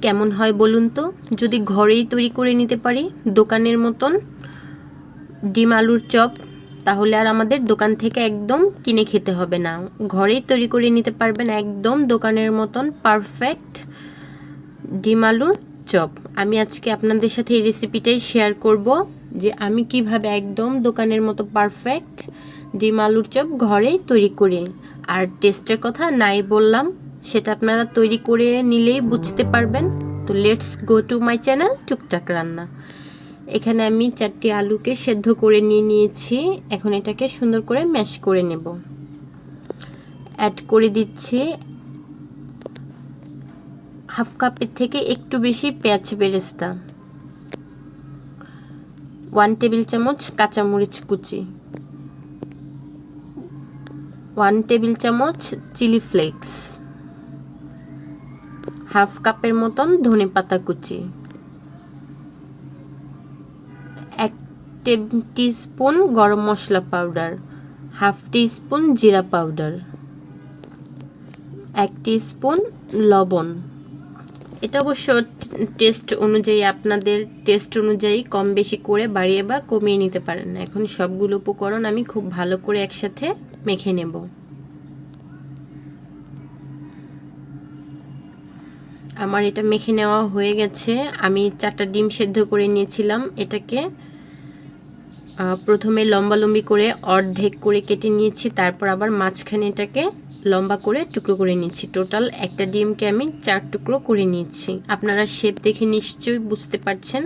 কেমন হয় বলুন তো? যদি ঘরেই তৈরি করে নিতে পারি দোকানের মতন ডিম আলুর চপ, তাহলে আর আমাদের দোকান থেকে একদম কিনে খেতে হবে না। ঘরেই তৈরি করে নিতে পারবেন একদম দোকানের মতন পারফেক্ট ডিম আলুর চপ। আমি আজকে আপনাদের সাথে এই রেসিপিটাই শেয়ার করব যে আমি কিভাবে একদম দোকানের মতো পারফেক্ট ডিম আলুর চপ ঘরেই তৈরি করি। আর টেস্টের কথা নাই বললাম, সেটা আপনারা তৈরি করে নিলেই বুঝতে পারবেন। তো let's go to my channel টুকটাক রান্না। এখানে আমি 4টি আলুকে সেদ্ধ করে নিয়েছি। এখন এটাকে সুন্দর করে ম্যাশ করে নেব। অ্যাড করে দিচ্ছি হাফ কাপের থেকে একটু বেশি পেঁয়াজ বেরেস্তা, 1 টেবিল চামচ কাঁচামরিচ কুচি, 1 টেবিল চামচ চিলি ফ্লেক্স, হাফ কাপের মতন ধনেপাতা কুচি, 1 টিস্পুন গরম মশলা পাউডার, হাফ টিস্পুন জিরা পাউডার, 1 টিস্পুন লবণ। এটা অবশ্য টেস্ট অনুযায়ী, আপনাদের টেস্ট অনুযায়ী কম বেশি করে বাড়িয়ে বা কমিয়ে নিতে পারেন। এখন সবগুলো উপকরণ আমি খুব ভালো করে একসাথে মেখে নেব। আমার এটা মেখে নেওয়া হয়ে গেছে। আমি 4টা ডিম সেদ্ধ করে নিয়েছিলাম। এটাকে প্রথমে লম্বালম্বি করে অর্ধেক করে কেটে নিয়েছি, তারপর আবার মাঝখানে এটাকে লম্বা করে টুকরো করে নিচ্ছি। টোটাল একটা ডিমকে আমি 4 টুকরো করে নিচ্ছি। আপনারা শেপ দেখে নিশ্চয়ই বুঝতে পারছেন।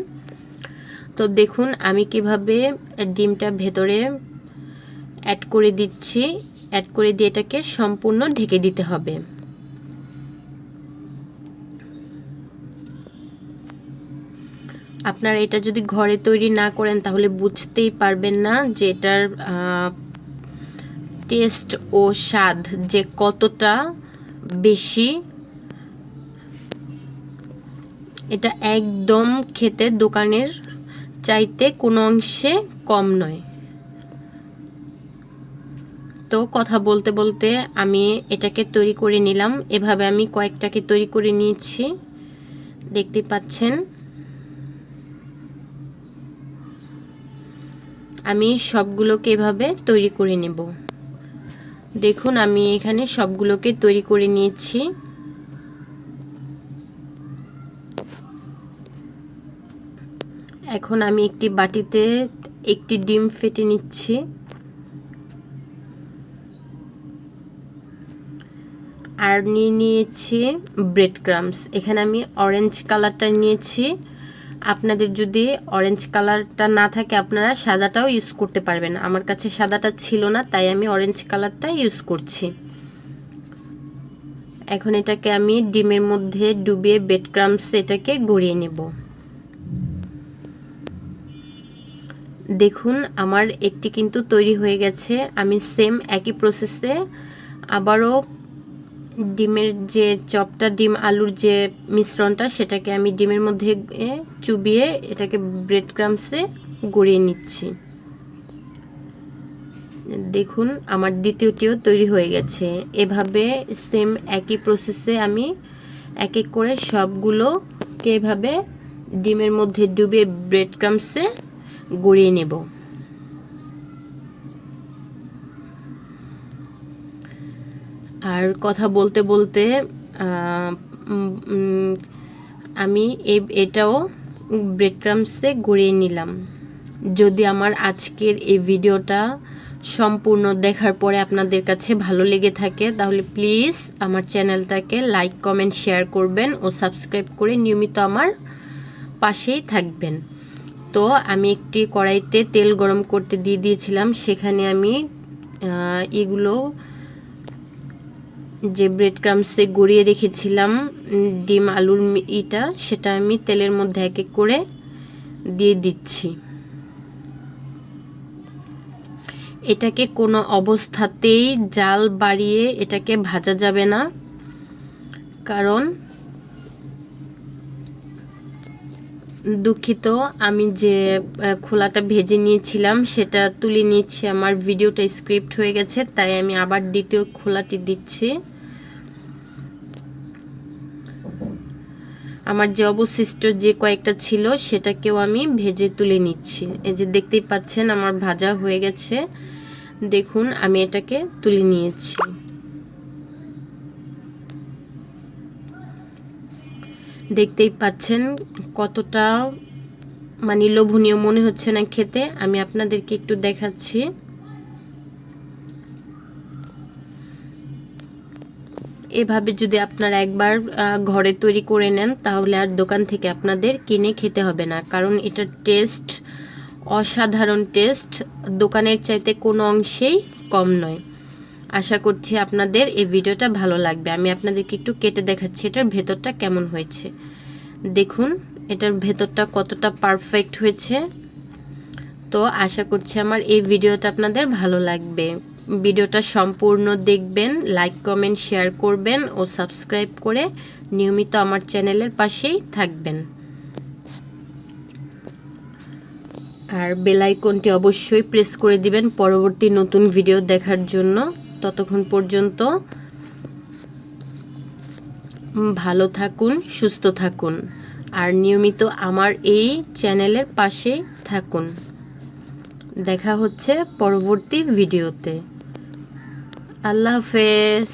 তো দেখুন আমি কিভাবে ডিমটা ভেতরে অ্যাড করে দিচ্ছি। অ্যাড করে দিয়ে এটাকে সম্পূর্ণ ঢেকে দিতে হবে। আপনারা এটা যদি ঘরে তৈরি না করেন তাহলে বুঝতেই পারবেন না যে এটার টেস্ট ও স্বাদ যে কতটা বেশি। এটা একদম খেতে দোকানের চাইতে কোনো অংশে কম নয়। তো কথা বলতে বলতে আমি এটাকে তৈরি করে নিলাম। এভাবে আমি কয়েকটাকে তৈরি করে নিয়েছি, দেখতে পাচ্ছেন। আমি সবগুলোকে এভাবে তৈরি করে নেব। দেখুন আমি এখানে সবগুলোকে তৈরি করে নিয়েছি। এখন আমি একটি বাটিতে একটি ডিম ফেটে নিচ্ছি। আর নিয়েছি ব্রেড ক্রাম্বস। এখানে আমি অরেঞ্জ কালারটা নিয়েছি। আপনাদের যদি অরেঞ্জ কালারটা না থাকে আপনারা সাদাটাও ইউজ করতে পারবেন। আমার কাছে সাদাটা ছিল না, তাই আমি অরেঞ্জ কালারটা ইউজ করছি। এখন এটাকে আমি ডিমের মধ্যে ডুবিয়ে ব্রেড ক্রাম্বস এটাকে গড়িয়ে নেব। দেখুন আমার একটি কিন্তু তৈরি হয়ে গেছে। আমি সেম একই প্রসেসে আবারও ডিমের যে চপটা, ডিম আলুর যে মিশ্রণটা, সেটাকে আমি ডিমের মধ্যে চুবিয়ে এটাকে ব্রেড ক্রাম্বসে গড়িয়ে নিচ্ছি। দেখুন আমার দ্বিতীয়টিও তৈরি হয়ে গেছে। এভাবে সেম একই প্রসেসে আমি এক এক করে সবগুলোকে এভাবে ডিমের মধ্যে ডুবিয়ে ব্রেড ক্রাম্বসে গড়িয়ে নেব। আর কথা বলতে বলতে আমি এটাও ব্রেড ক্রাম্বসে গড়িয়ে নিলাম। যদি আমার আজকের এই ভিডিওটা সম্পূর্ণ দেখার পরে আপনাদের কাছে ভালো লেগে থাকে তাহলে প্লিজ আমার চ্যানেলটাকে লাইক, কমেন্ট, শেয়ার করবেন ও সাবস্ক্রাইব করে নিয়মিত আমার পাশেই থাকবেন। তো আমি একটি কড়াইতে তেল গরম করতে দিয়ে দিয়েছিলাম। সেখানে আমি এগুলো যে ব্রেড ক্রাম্বসে গড়িয়ে রেখেছিলাম ডিম আলুর সেটা আমি তেলের মধ্যে এক এক করে দিয়ে দিচ্ছি। এটাকে কোনো অবস্থাতেই জাল বাড়িয়ে এটাকে ভাজা যাবে না, কারণ দুঃখিত আমি যে খোলাটা ভেজে নিয়েছিলাম সেটা তুলে নিচ্ছি। আমার ভিডিওটা স্ক্রিপ্ট হয়ে গেছে, তাই আমি আবার দ্বিতীয় খোলাটি দিচ্ছি। আমার যে অবশিষ্ট যে কয়েকটা ছিল সেটাকেও আমি ভেজে তুলে নিচ্ছি। এই যে দেখতেই পাচ্ছেন আমার ভাজা হয়ে গেছে। দেখুন আমি এটাকে তুলে নিয়েছি। দেখতেই পাচ্ছেন কতটা মানে লোভনীয় মনে হচ্ছে না খেতে। আমি আপনাদেরকে একটু দেখাচ্ছি। এভাবে যদি আপনারা একবার ঘরে তৈরি করে নেন তাহলে আর দোকান থেকে আপনাদের কিনে খেতে হবে না, কারণ এটার টেস্ট অসাধারণ টেস্ট, দোকানের চাইতে কোনো অংশেই কম নয়। আশা করছি আপনাদের এই ভিডিওটা ভালো লাগবে। আমি আপনাদেরকে একটু কেটে দেখাচ্ছি এটার ভেতরটা কেমন হয়েছে। দেখুন এটার ভেতরটা কতটা পারফেক্ট হয়েছে। তো আশা করছি আমার এই ভিডিওটা আপনাদের ভালো লাগবে। ভিডিওটা সম্পূর্ণ দেখবেন, লাইক কমেন্ট শেয়ার করবেন ও সাবস্ক্রাইব করে নিয়মিত আমার চ্যানেলের পাশেই থাকবেন। আর বেল আইকনটি অবশ্যই প্রেস করে দিবেন পরবর্তী নতুন ভিডিও দেখার জন্য। ততক্ষণ পর্যন্ত ভালো থাকুন, সুস্থ থাকুন আর নিয়মিত আমার এই চ্যানেলের পাশে থাকুন। দেখা হচ্ছে পরবর্তী ভিডিওতে। আল্লাহ হাফেজ।